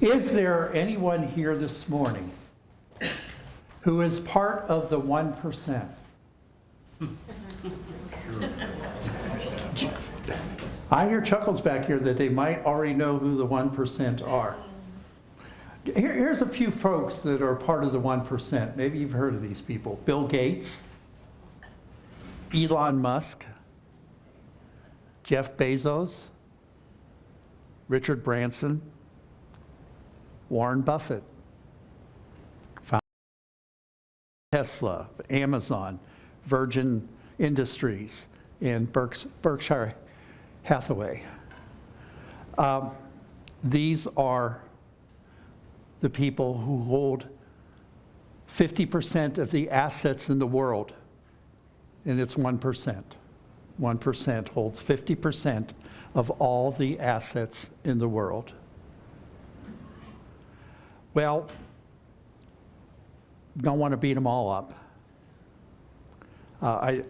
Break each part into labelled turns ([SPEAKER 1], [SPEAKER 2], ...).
[SPEAKER 1] Is there anyone here this morning who is part of the 1%? I hear chuckles back here that they might already know who the 1% are. Here's a few folks that are part of the 1%. Maybe you've heard of these people. Bill Gates, Elon Musk, Jeff Bezos, Richard Branson, Warren Buffett, founder of Tesla, Amazon, Virgin Industries, and Berkshire Hathaway. These are the people who hold 50% of the assets in the world, and it's 1%. 1% holds 50% of all the assets in the world. Well, don't want to beat them all up. A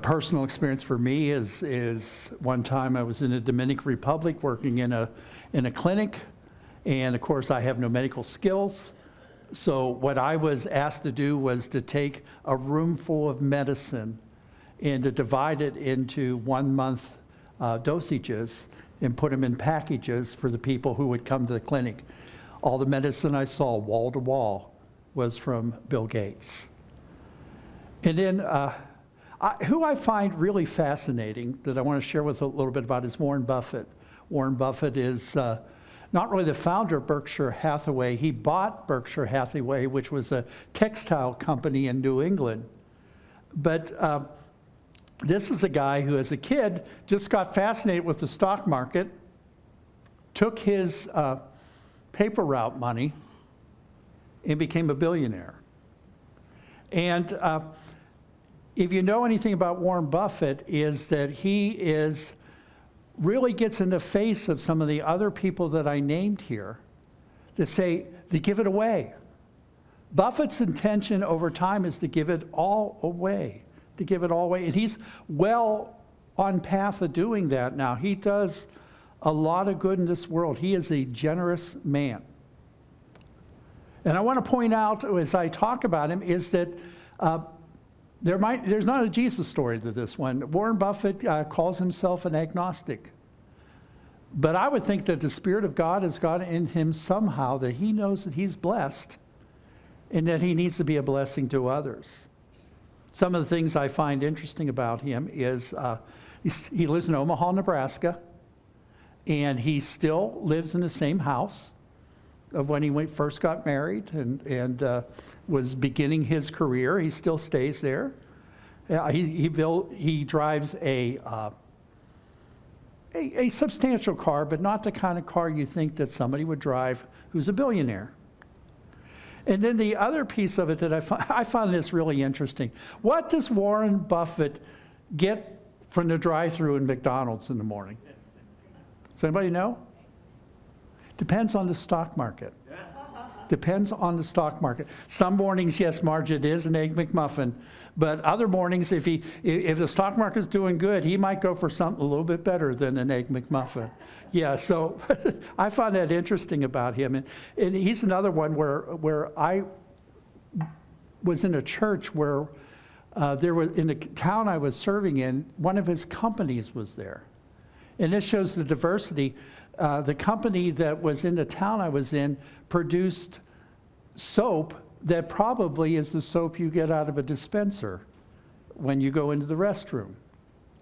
[SPEAKER 1] personal experience for me is one time I was in the Dominican Republic working in a clinic, and of course I have no medical skills. So what I was asked to do was to take a room full of medicine and to divide it into 1 month dosages and put them in packages for the people who would come to the clinic. All the medicine I saw wall to wall was from Bill Gates. And then who I find really fascinating that I want to share with a little bit about is Warren Buffett. Warren Buffett is not really the founder of Berkshire Hathaway. He bought Berkshire Hathaway, which was a textile company in New England. But this is a guy who, as a kid, just got fascinated with the stock market, took his paper route money, and became a billionaire. And if you know anything about Warren Buffett, is that he really gets in the face of some of the other people that I named here that say, to give it away. Buffett's intention over time is to give it all away, to give it all away. And he's well on path of doing that now. He does a lot of good in this world. He is a generous man. And I want to point out, as I talk about him, is that there's not a Jesus story to this one. Warren Buffett calls himself an agnostic. But I would think that the Spirit of God has got in him somehow that he knows that he's blessed and that he needs to be a blessing to others. Some of the things I find interesting about him is he lives in Omaha, Nebraska, and he still lives in the same house of when he first got married and was beginning his career. He still stays there. He drives a substantial car, but not the kind of car you think that somebody would drive who's a billionaire. And then the other piece of it that I found this really interesting. What does Warren Buffett get from the drive-thru in McDonald's in the morning? Does anybody know? Depends on the stock market. Depends on the stock market. Some mornings, yes, Marge, it is an Egg McMuffin. But other mornings, if the stock market's doing good, he might go for something a little bit better than an Egg McMuffin. Yeah, so I found that interesting about him. And he's another one where I was in a church where there was, in the town I was serving in, one of his companies was there. And this shows the diversity. The company that was in the town I was in produced soap that probably is the soap you get out of a dispenser when you go into the restroom.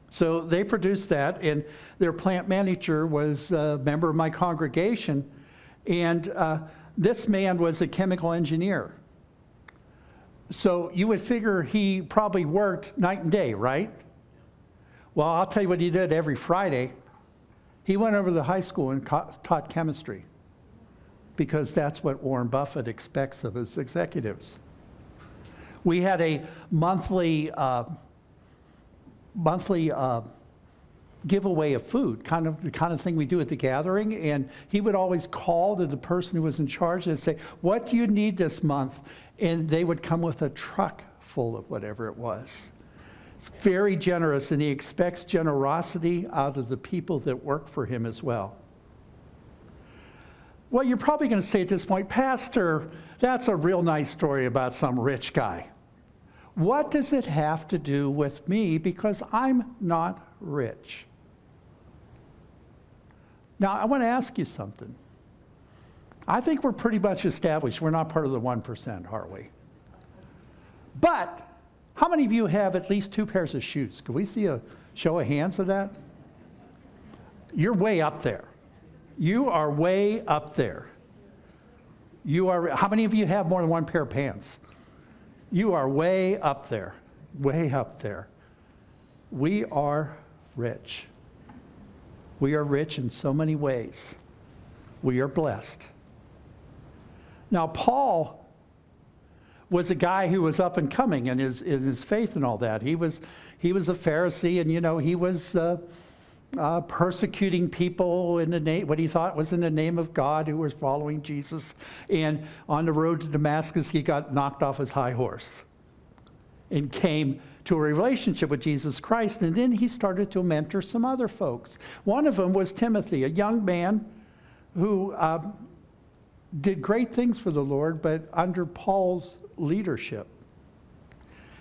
[SPEAKER 1] So they produced that, and their plant manager was a member of my congregation, and this man was a chemical engineer. So you would figure he probably worked night and day, right? Well, I'll tell you what he did every Friday. He went over to the high school and taught chemistry, because that's what Warren Buffett expects of his executives. We had a monthly giveaway of food, the kind of thing we do at the gathering, and he would always call the person who was in charge and say, "What do you need this month?" And they would come with a truck full of whatever it was. It's very generous, and he expects generosity out of the people that work for him as well. Well, you're probably going to say at this point, Pastor, that's a real nice story about some rich guy. What does it have to do with me because I'm not rich? Now, I want to ask you something. I think we're pretty much established. We're not part of the 1%, are we? But how many of you have at least 2 pairs of shoes? Can we see a show of hands of that? You're way up there. You are way up there. How many of you have more than 1 pair of pants? You are way up there. Way up there. We are rich. We are rich in so many ways. We are blessed. Now, Paul was a guy who was up and coming in his faith and all that. He was a Pharisee, and he was persecuting people in the name, what he thought was in the name of God, who was following Jesus. And on the road to Damascus, he got knocked off his high horse and came to a relationship with Jesus Christ. And then he started to mentor some other folks. One of them was Timothy, a young man who did great things for the Lord, but under Paul's leadership.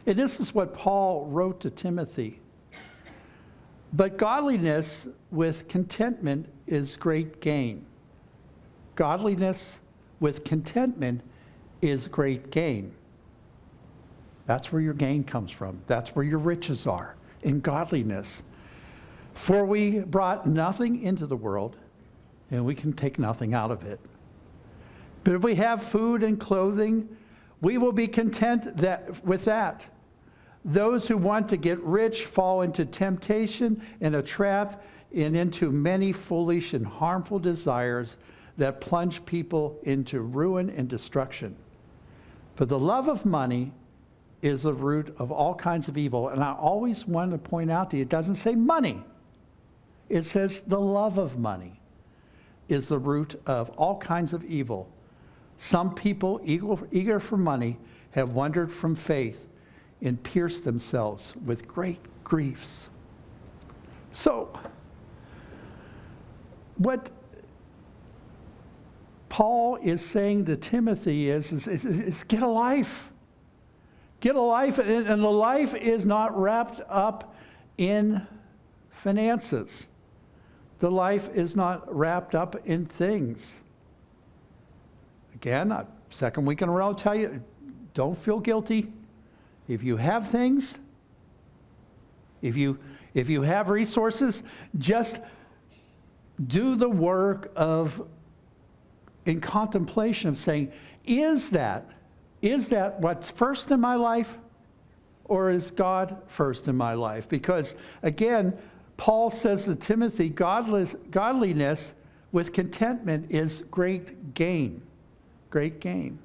[SPEAKER 1] And this is what Paul wrote to Timothy. But godliness with contentment is great gain. Godliness with contentment is great gain. That's where your gain comes from. That's where your riches are, in godliness. For we brought nothing into the world, and we can take nothing out of it. But if we have food and clothing, we will be content with that. Those who want to get rich fall into temptation and a trap and into many foolish and harmful desires that plunge people into ruin and destruction. For the love of money is the root of all kinds of evil. And I always want to point out to you, it doesn't say money. It says the love of money is the root of all kinds of evil. Some people, eager for money, have wandered from faith and pierced themselves with great griefs. So, what Paul is saying to Timothy is get a life. Get a life, and the life is not wrapped up in finances. The life is not wrapped up in things. Again, second week in a row, I'll tell you, don't feel guilty. If you have things, if you have resources, just do the work in contemplation of saying, is that what's first in my life, or is God first in my life? Because again, Paul says to Timothy, godliness with contentment is great gain. Great gain.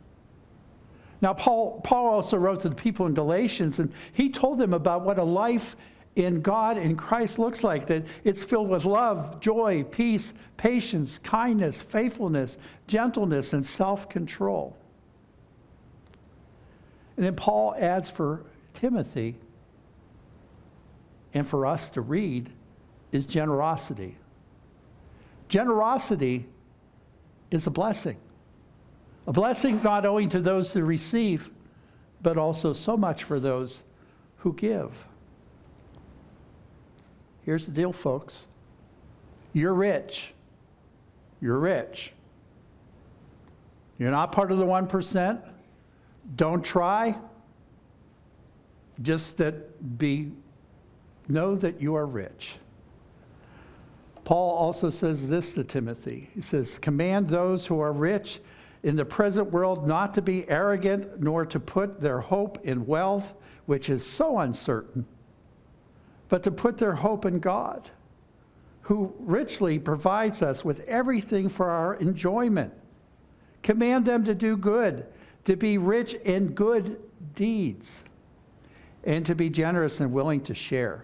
[SPEAKER 1] Now, Paul also wrote to the people in Galatians, and he told them about what a life in God in Christ looks like, that it's filled with love, joy, peace, patience, kindness, faithfulness, gentleness, and self-control. And then Paul adds for Timothy, and for us to read, is generosity. Generosity is a blessing. A blessing not only to those who receive, but also so much for those who give. Here's the deal, folks. You're rich. You're rich. You're not part of the 1%. Don't try. Just know that you are rich. Paul also says this to Timothy. He says, command those who are rich in the present world not to be arrogant, nor to put their hope in wealth, which is so uncertain, but to put their hope in God, who richly provides us with everything for our enjoyment. Command them to do good, to be rich in good deeds, and to be generous and willing to share.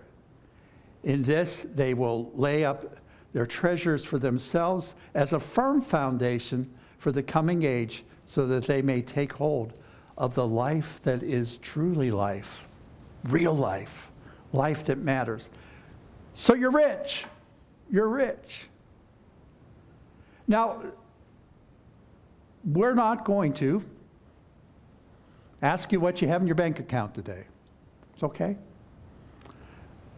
[SPEAKER 1] In this, they will lay up their treasures for themselves as a firm foundation for the coming age, so that they may take hold of the life that is truly life, real life, life that matters. So you're rich. You're rich. Now, we're not going to ask you what you have in your bank account today. It's okay.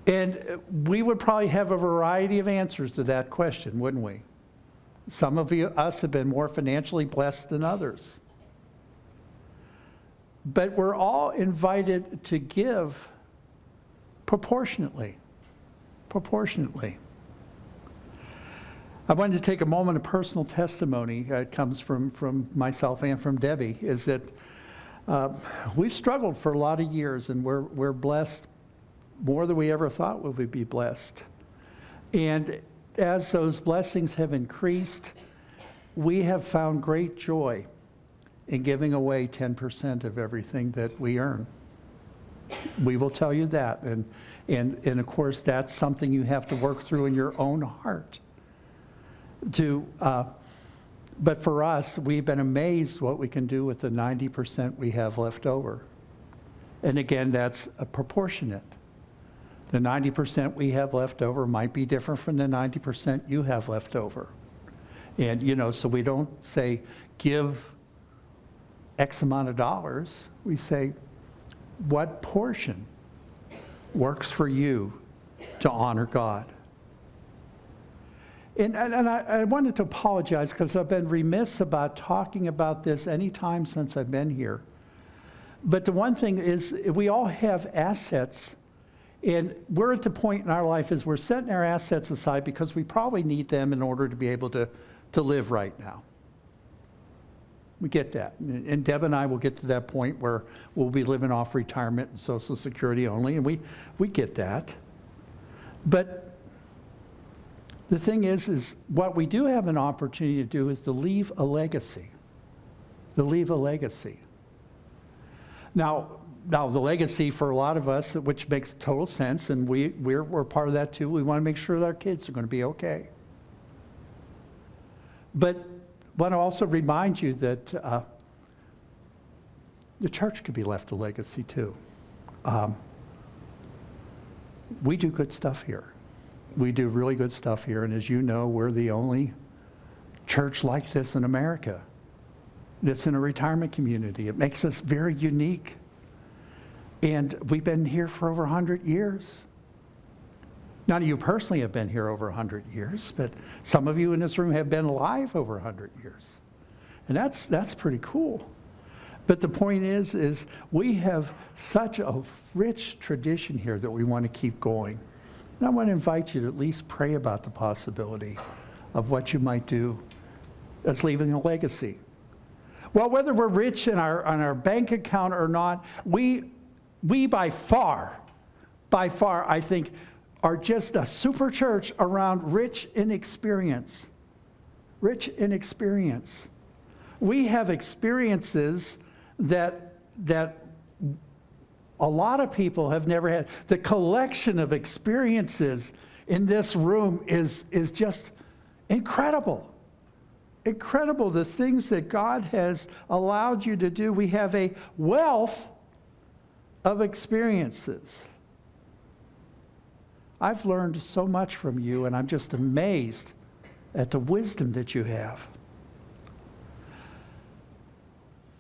[SPEAKER 1] And we would probably have a variety of answers to that question, wouldn't we? Some of us have been more financially blessed than others. But we're all invited to give proportionately. Proportionately. I wanted to take a moment of personal testimony. It comes from myself and from Debbie, is that we've struggled for a lot of years, and we're blessed more than we ever thought we would be blessed. And as those blessings have increased, we have found great joy in giving away 10% of everything that we earn. We will tell you that. And of course, that's something you have to work through in your own heart. But for us, we've been amazed what we can do with the 90% we have left over. And again, that's proportionate. The 90% we have left over might be different from the 90% you have left over. And, so we don't say, give X amount of dollars. We say, what portion works for you to honor God? And I wanted to apologize because I've been remiss about talking about this any time since I've been here. But the one thing is, we all have assets, and we're at the point in our life is we're setting our assets aside because we probably need them in order to be able to live right now. We get that. And Deb and I will get to that point where we'll be living off retirement and Social Security only, and we get that. But the thing is what we do have an opportunity to do is to leave a legacy. To leave a legacy. Now the legacy for a lot of us, which makes total sense, and we're part of that too, we want to make sure that our kids are going to be okay. But I want to also remind you that the church could be left a legacy too. We do good stuff here. We do really good stuff here, and as you know, we're the only church like this in America that's in a retirement community. It makes us very unique. And we've been here for over 100 years. None of you personally have been here over 100 years, but some of you in this room have been alive over 100 years. And that's pretty cool. But the point is we have such a rich tradition here that we want to keep going. And I want to invite you to at least pray about the possibility of what you might do as leaving a legacy. Well, whether we're rich on our bank account or not, we by far, I think, are just a super church around rich in experience. Rich in experience. We have experiences that a lot of people have never had. The collection of experiences in this room is just incredible. Incredible, the things that God has allowed you to do. We have a wealth of experiences. I've learned so much from you, and I'm just amazed at the wisdom that you have.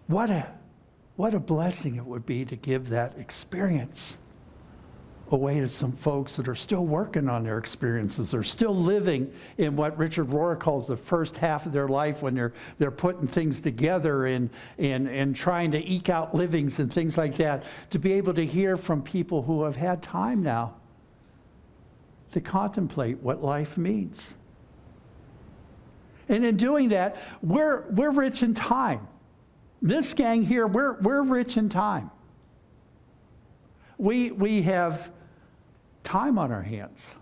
[SPEAKER 1] What a blessing it would be to give that experience away to some folks that are still working on their experiences. They're still living in what Richard Rohr calls the first half of their life, when they're putting things together and trying to eke out livings and things like that. To be able to hear from people who have had time now to contemplate what life means. And in doing that, we're rich in time. This gang here, we're rich in time. We have time on our hands.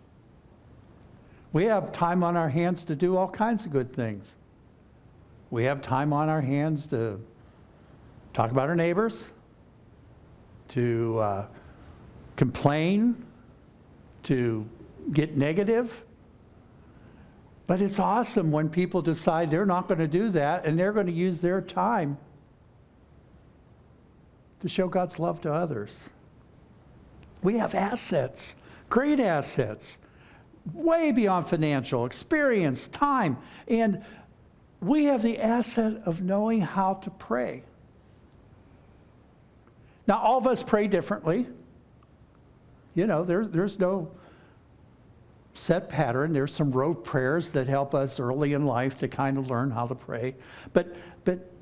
[SPEAKER 1] We have time on our hands to do all kinds of good things. We have time on our hands to talk about our neighbors, to complain, to get negative. But it's awesome when people decide they're not going to do that, and they're going to use their time to show God's love to others. We have assets, great assets, way beyond financial, experience, time. And we have the asset of knowing how to pray. Now, all of us pray differently. You know, there's no set pattern. There's some rote prayers that help us early in life to kind of learn how to pray. But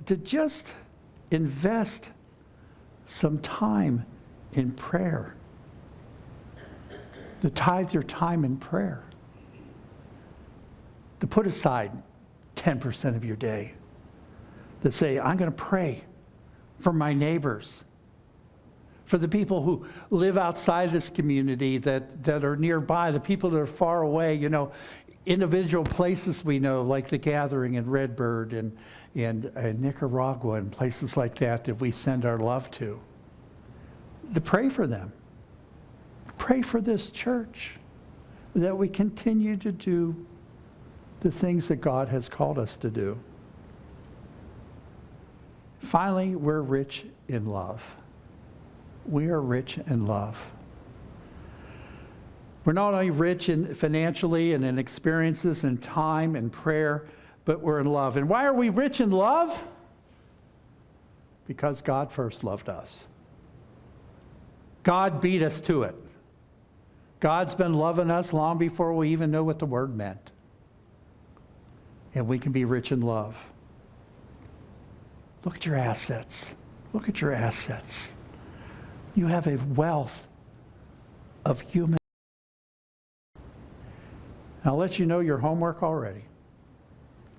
[SPEAKER 1] to just invest some time in prayer, to tithe your time in prayer, to put aside 10% of your day, to say, I'm going to pray for my neighbors, for the people who live outside this community that are nearby, the people that are far away, you know, individual places we know, like the Gathering in Redbird and Nicaragua and places like that we send our love to pray for them. Pray for this church, that we continue to do the things that God has called us to do. Finally, we're rich in love. We are rich in love. We're not only rich in financially and in experiences and time and prayer, but we're in love. And why are we rich in love? Because God first loved us. God beat us to it. God's been loving us long before we even know what the word meant. And we can be rich in love. Look at your assets. Look at your assets. You have a wealth of human. I'll let you know your homework already.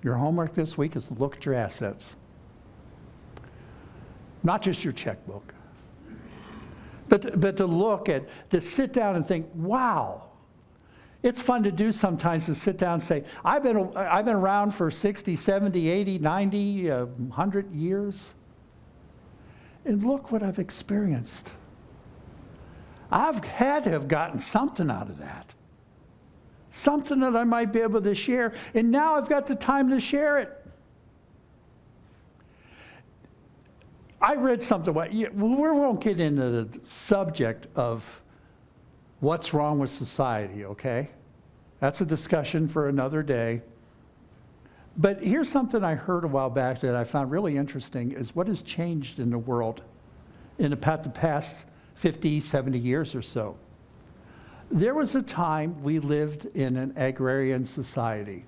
[SPEAKER 1] Your homework this week is to look at your assets. Not just your checkbook. But to look at, to sit down and think, wow. It's fun to do sometimes, to sit down and say, I've been around for 60, 70, 80, 90, 100 years. And look what I've experienced. I've had to have gotten something out of that. Something that I might be able to share. And now I've got the time to share it. I read something. We won't get into the subject of what's wrong with society, okay? That's a discussion for another day. But here's something I heard a while back that I found really interesting, is what has changed in the world in the past 50, 70 years or so. There was a time we lived in an agrarian society.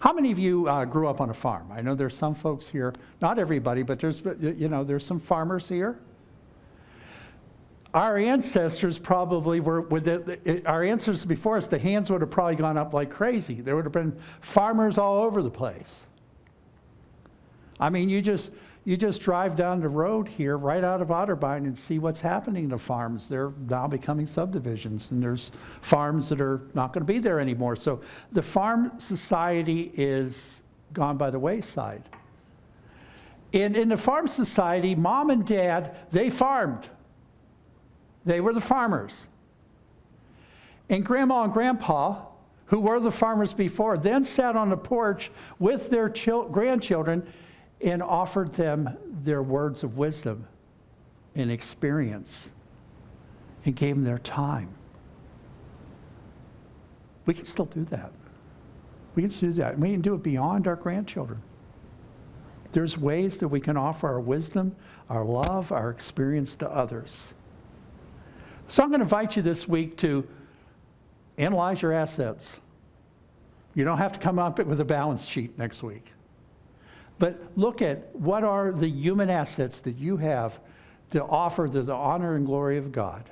[SPEAKER 1] How many of you grew up on a farm? I know there's some folks here, not everybody, but there's some farmers here. Our ancestors probably our ancestors before us, the hands would have probably gone up like crazy. There would have been farmers all over the place. I mean, you just drive down the road here, right out of Otterbein, and see what's happening to farms. They're now becoming subdivisions, and there's farms that are not going to be there anymore. So the farm society is gone by the wayside. And in the farm society, mom and dad, they farmed. They were the farmers. And grandma and grandpa, who were the farmers before, then sat on the porch with their grandchildren and offered them their words of wisdom and experience and gave them their time. We can still do that. We can still do that. We can do it beyond our grandchildren. There's ways that we can offer our wisdom, our love, our experience to others. So I'm going to invite you this week to analyze your assets. You don't have to come up with a balance sheet next week. But look at what are the human assets that you have to offer to the honor and glory of God.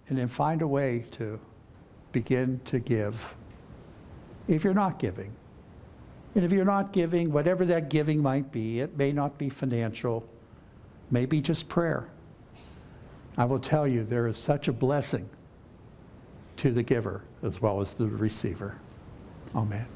[SPEAKER 1] And then find a way to begin to give if you're not giving. And if you're not giving, whatever that giving might be, it may not be financial, maybe just prayer. I will tell you, there is such a blessing to the giver as well as the receiver. Amen.